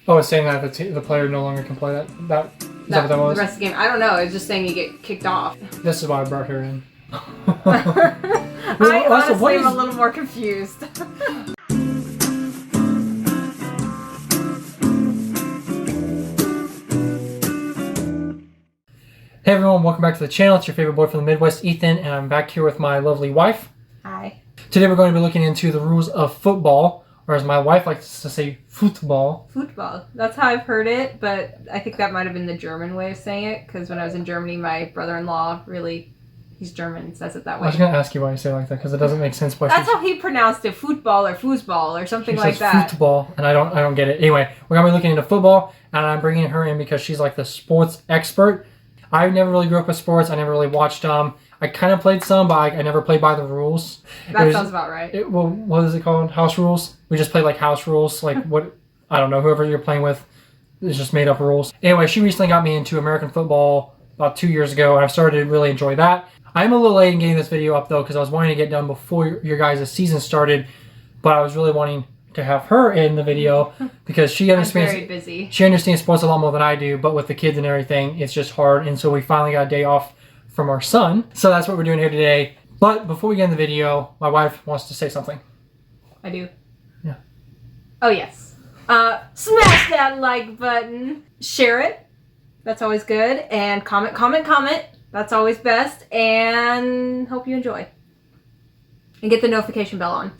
Oh, it's saying that the player no longer can play that. Is that what that was? The rest of the game. I don't know. It's just saying you get kicked off. This is why I brought her in. I honestly am a little more confused. Hey everyone, welcome back to the channel. It's your favorite boy from the Midwest, Ethan, and I'm back here with my lovely wife. Hi. Today we're going to be looking into the rules of football, or as my wife likes to say, football. Football. That's how I've heard it, but I think that might have been the German way of saying it, because when I was in Germany, my brother-in-law he's German, says it that way. I was going to ask you why you say it like that, because it doesn't make sense. That's how he pronounced it, football or foosball or something like that. Football, and I don't get it. Anyway, we're going to be looking into football, and I'm bringing her in because she's like the sports expert. I never really grew up with sports. I never really watched them. I kind of played some, but I never played by the rules. That sounds about right. Well, what is it called? House rules? We just played like house rules. Like what? I don't know. Whoever you're playing with is just made up rules. Anyway, she recently got me into American football about 2 years ago, and I've started to really enjoy that. I'm a little late in getting this video up though because I was wanting to get done before your guys' season started, but I was really wanting to have her in the video because she understands. I'm very busy. She understands sports a lot more than I do, but with the kids and everything, it's just hard. And so we finally got a day off from our son. So that's what we're doing here today. But before we get in the video, my wife wants to say something. I do. Yeah. Oh yes. Smash that like button. Share it. That's always good. And comment. That's always best. And hope you enjoy. And get the notification bell on.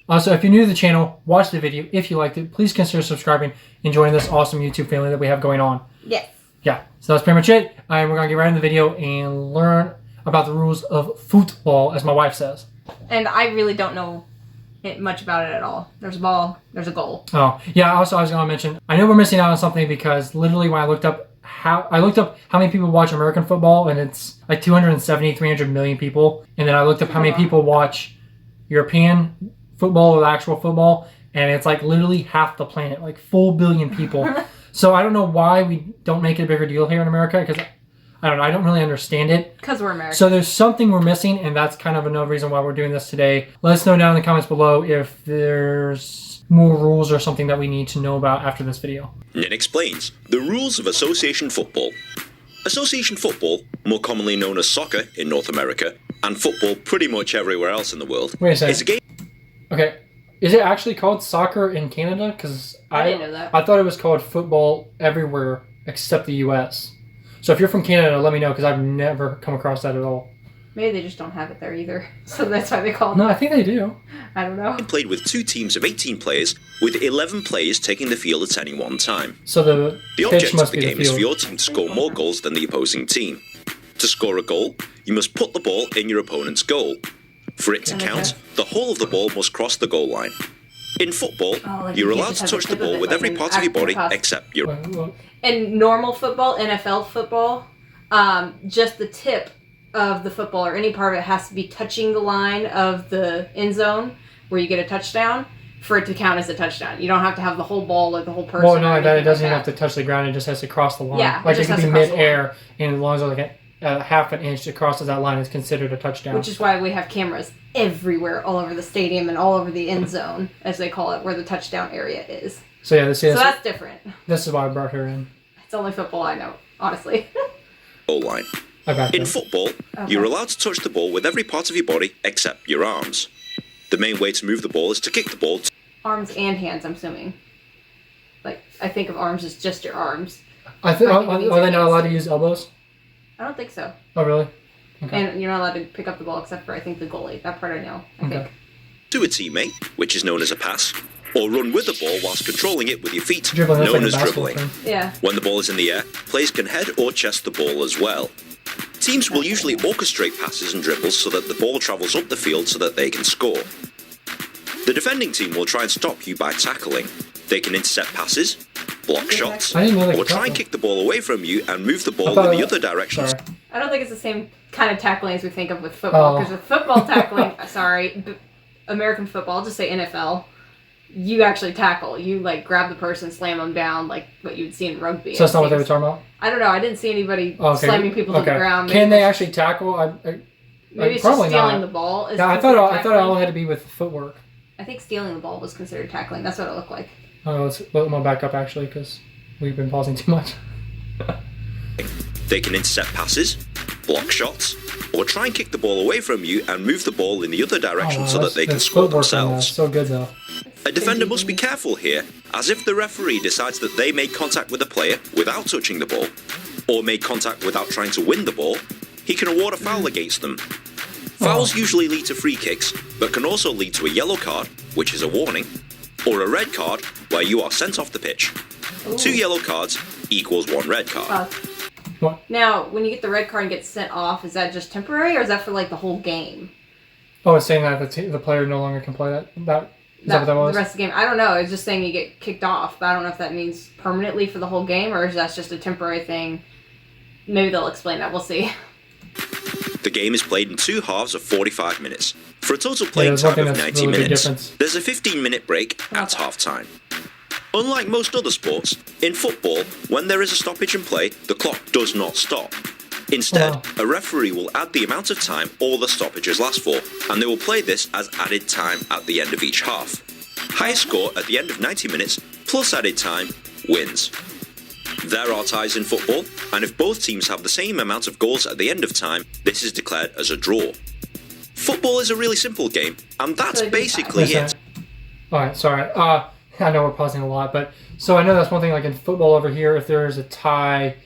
Also, if you're new to the channel, watch the video. If you liked it, please consider subscribing and joining this awesome YouTube family that we have going on. Yes. Yeah, so that's pretty much it. And we're going to get right into the video and learn about the rules of football, as my wife says. And I really don't know much about it at all. There's a ball, there's a goal. Oh, yeah, also I was going to mention, I know we're missing out on something because literally when I looked up how many people watch American football, and it's like 300 million people. And then I looked up how many people watch European football or the actual football, and it's like literally half the planet, like full billion people. So I don't know why we don't make it a bigger deal here in America, because I don't know, I don't really understand it. Because we're American. So there's something we're missing, and that's kind of another reason why we're doing this today. Let us know down in the comments below if there's more rules or something that we need to know about after this video. Ned explains the rules of association football. Association football, more commonly known as soccer in North America, and football pretty much everywhere else in the world, Wait a second. is a game. Okay, is it actually called soccer in Canada? Because I didn't know that. I thought it was called football everywhere except the U.S. So if you're from Canada, let me know, because I've never come across that at all. Maybe they just don't have it there either. So that's why they call it. No, I think they do. I don't know. Played with two teams of 18 players, with 11 players taking the field at any one time. So the The pitch object must of the be game the is field. for your team to score more goals than the opposing team. To score a goal, you must put the ball in your opponent's goal. For it to count, the whole of the ball must cross the goal line. In football, you're allowed to touch the ball with every part of your body except your... In normal football, NFL football, just the tip of the football or any part of it has to be touching the line of the end zone where you get a touchdown for it to count as a touchdown. You don't have to have the whole ball or the whole person. Well, no, it doesn't even have to touch the ground. It just has to cross the line. Yeah, like it it just could be has to cross the mid-air, and as long as it's like a half an inch it crosses that line, it's considered a touchdown. Which is why we have cameras everywhere, all over the stadium and all over the end zone, as they call it, where the touchdown area is. So yeah, So that's different. This is why I brought her in. It's only football I know, honestly. goal line. In football, you're allowed to touch the ball with every part of your body except your arms. The main way to move the ball is to kick the ball. Arms and hands, I'm assuming. Like, I think of arms as just your arms. Are they not allowed to use elbows? I don't think so. Oh, really? Okay. And you're not allowed to pick up the ball except for, I think, the goalie. That part I know, I think. To a teammate, which is known as a pass, or run with the ball whilst controlling it with your feet, Dribbling, known like as dribbling. Yeah. When the ball is in the air, players can head or chest the ball as well. Teams will usually orchestrate passes and dribbles so that the ball travels up the field so that they can score. The defending team will try and stop you by tackling. They can intercept passes, block shots, or try and kick the ball away from you and move the ball in the other direction. I don't think it's the same kind of tackling as we think of with football, because with football tackling, American football, just say NFL, you actually tackle. You, like, grab the person, slam them down, like what you would see in rugby. So that's not what they were talking about? I don't know. I didn't see anybody slamming people to the ground. Can they actually tackle? Maybe it's just stealing the ball. Yeah, I thought it all had to be with footwork. I think stealing the ball was considered tackling. That's what it looked like. Let's let me back up actually because we've been pausing too much. They can intercept passes, block shots, or try and kick the ball away from you and move the ball in the other direction so that they can score themselves. So good though. A defender must be careful here, as if the referee decides that they made contact with a player without touching the ball, or made contact without trying to win the ball, he can award a foul against them. Fouls usually lead to free kicks, but can also lead to a yellow card, which is a warning, or a red card, where you are sent off the pitch. Ooh. 2 yellow cards equals 1 red card. What? Now, when you get the red card and get sent off, is that just temporary, or is that for like the whole game? Oh, it's saying that the player no longer can play that. Is that what that was? The rest of the game. I don't know. It's just saying you get kicked off, but I don't know if that means permanently for the whole game, or is that just a temporary thing. Maybe they'll explain that. We'll see. The game is played in 2 halves of 45 minutes, for a total playing time of 90 minutes. There's a 15-minute break at half-time. Unlike most other sports, in football, when there is a stoppage in play, the clock does not stop. Instead, a referee will add the amount of time all the stoppages last for, and they will play this as added time at the end of each half. Highest score at the end of 90 minutes, plus added time, wins. There are ties in football, and if both teams have the same amount of goals at the end of time, this is declared as a draw. Football is a really simple game, and that's basically it. Alright, sorry. I know we're pausing a lot, but so I know that's one thing, like in football over here, if there's a tie,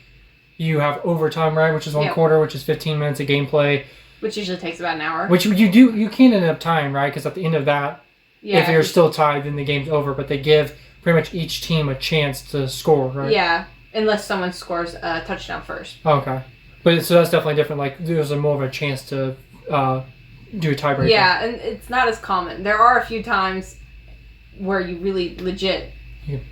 you have overtime, right? Which is one quarter, which is 15 minutes of gameplay. Which usually takes about an hour. Which you can end up tying, right? Because at the end of that, if you're still tied, then the game's over. But they give pretty much each team a chance to score, right? Yeah, unless someone scores a touchdown first. Okay. But so that's definitely different. Like, there's more of a chance to do a tiebreaker. Yeah, and it's not as common. There are a few times where you really legit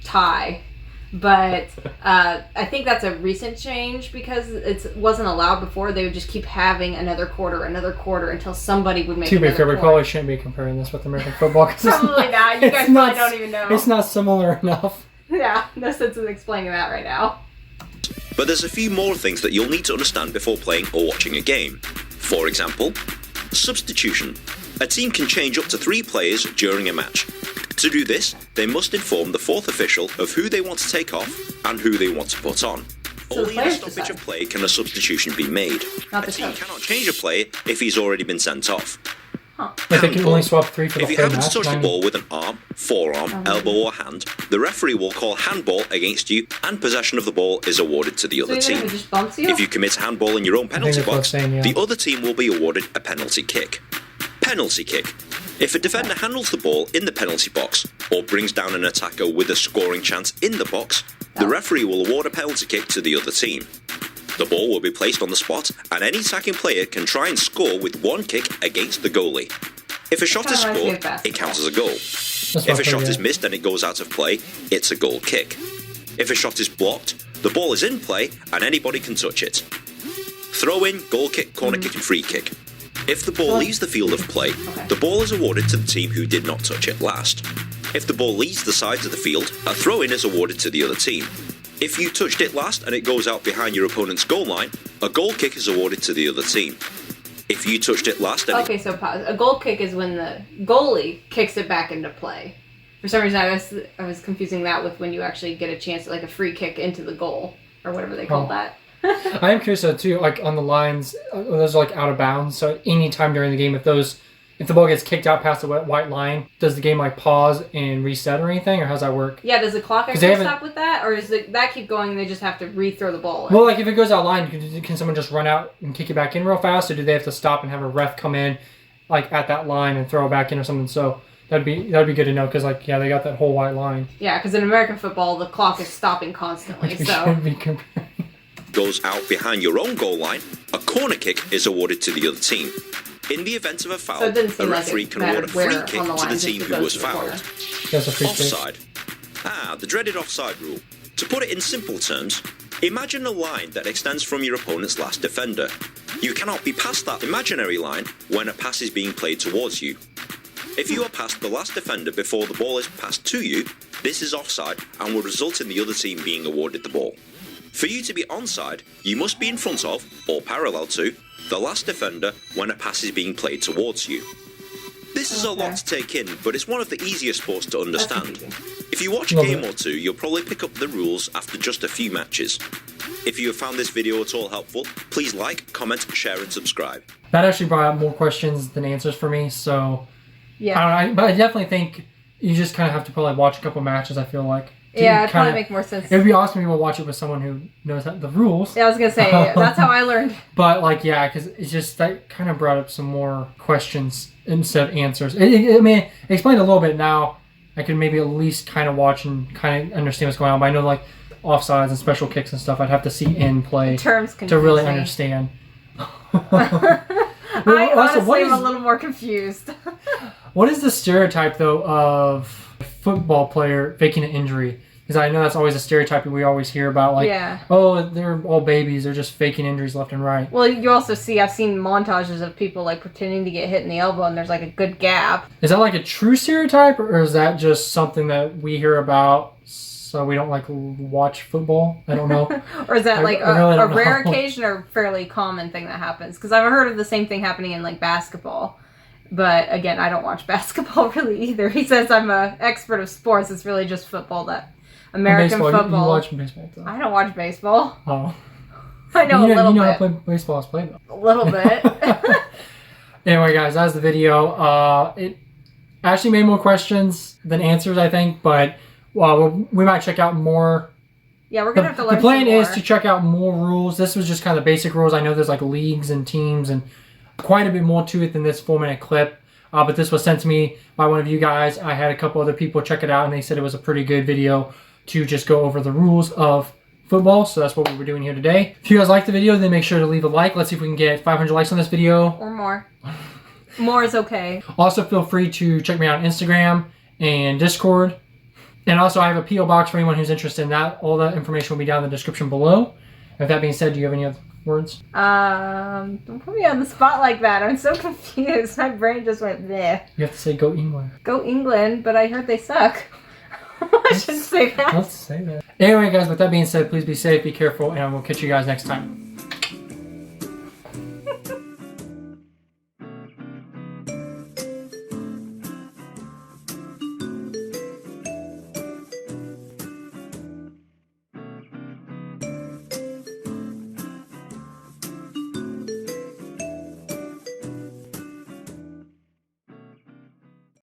tie. But I think that's a recent change because it wasn't allowed before. They would just keep having another quarter until somebody would make. To be fair, we probably shouldn't be comparing this with American football. Probably not. You guys probably don't even know. It's not similar enough. Yeah, no sense in explaining that right now. But there's a few more things that you'll need to understand before playing or watching a game. For example, substitution. A team can change up to 3 players during a match. To do this, they must inform the 4th official of who they want to take off and who they want to put on. So only in a stoppage of play can a substitution be made. A team cannot change a player if he's already been sent off. Huh. If they can only swap 3 for the If you happen to touch the ball with an arm, forearm, elbow or hand, the referee will call handball against you and possession of the ball is awarded to the other team. If you commit handball in your own penalty box, the other team will be awarded a penalty kick. Penalty kick. If a defender handles the ball in the penalty box or brings down an attacker with a scoring chance in the box, the referee will award a penalty kick to the other team. The ball will be placed on the spot and any attacking player can try and score with 1 kick against the goalie. If a shot is scored, it counts as a goal. If a shot is missed and it goes out of play, it's a goal kick. If a shot is blocked, the ball is in play and anybody can touch it. Throw in, goal kick, corner kick and free kick. If the ball leaves the field of play, the ball is awarded to the team who did not touch it last. If the ball leaves the sides of the field, a throw-in is awarded to the other team. If you touched it last and it goes out behind your opponent's goal line, a goal kick is awarded to the other team. If you touched it last and so pause. A goal kick is when the goalie kicks it back into play. For some reason, I was confusing that with when you actually get a chance, like a free kick into the goal, or whatever they call that. I am curious though too, like on the lines, those are like out of bounds. So any time during the game, if the ball gets kicked out past the white line, does the game like pause and reset or anything, or how's that work? Yeah, does the clock actually stop with that, or does that keep going and they just have to re-throw the ball in? Well, like if it goes out line, can someone just run out and kick it back in real fast, or do they have to stop and have a ref come in, like at that line and throw it back in or something? So that'd be good to know because they got that whole white line. Yeah, because in American football, the clock is stopping constantly. Goes out behind your own goal line, a corner kick is awarded to the other team. In the event of a foul, a referee can award a free kick to the team who was fouled. Offside. The dreaded offside rule. To put it in simple terms, imagine a line that extends from your opponent's last defender. You cannot be past that imaginary line when a pass is being played towards you. If you are past the last defender before the ball is passed to you, this is offside and will result in the other team being awarded the ball. For you to be onside, you must be in front of, or parallel to, the last defender when a pass is being played towards you. This is a lot to take in, but it's one of the easier sports to understand. If you watch a Love game it. or two, you'll probably pick up the rules after just a few matches. If you have found this video at all helpful, please like, comment, share and subscribe. That actually brought up more questions than answers for me, so Yeah. I don't know, but I definitely think you just kind of have to probably watch a couple matches, I feel like. to Yeah, it'd probably kinda- make more sense. It would be awesome if we watch it with someone who knows the rules. Yeah, I was gonna say that's how I learned. But like, yeah, because it's just that kind of brought up some more questions instead of answers. I mean, it explained a little bit now. I can maybe at least kind of watch and kind of understand what's going on. But I know like offsides and special kicks and stuff, I'd have to see in play Terms to confuse really me. understand. I Also, honestly am a little more confused. What is the stereotype though of a football player faking an injury? Because I know that's always a stereotype that we always hear about, like, Yeah. oh, they're all babies, they're just faking injuries left and right. Well, you also see, I've seen montages of people like pretending to get hit in the elbow and there's like a good gap. Is that like a true stereotype, or is that just something that we hear about so we don't like watch football? I don't know. Or is that like I really a don't rare know. occasion or fairly common thing that happens? Because I've heard of the same thing happening in like basketball. But again, I don't watch basketball really either. He says I'm an expert of sports. It's really just football, that American baseball, football. You watch baseball, though. I don't watch baseball. Oh. I know a little you know bit. how to play baseball is played, though. A little bit. Anyway, guys, that was the video. It actually made more questions than answers, I think, but we might check out more. Yeah, we're gonna have to learn. The plan some more. is to check out more rules. This was just kind of the basic rules. I know there's like leagues and teams and quite a bit more to it than this 4-minute clip. But this was sent to me by one of you guys. I had a couple other people check it out, and they said it was a pretty good video to just go over the rules of football. So that's what we were doing here today. If you guys liked the video, then make sure to leave a like. Let's see if we can get 500 likes on this video. Or more. More is okay. Also, feel free to check me out on Instagram and Discord. And also, I have a P.O. box for anyone who's interested in that. All that information will be down in the description below. With that being said, do you have any other words? Don't put me on the spot like that. I'm so confused. My brain just went there. You have to say go England. Go England, but I heard they suck. I shouldn't say that. Let's say that. Anyway, guys, with that being said, please be safe, be careful, and we'll catch you guys next time.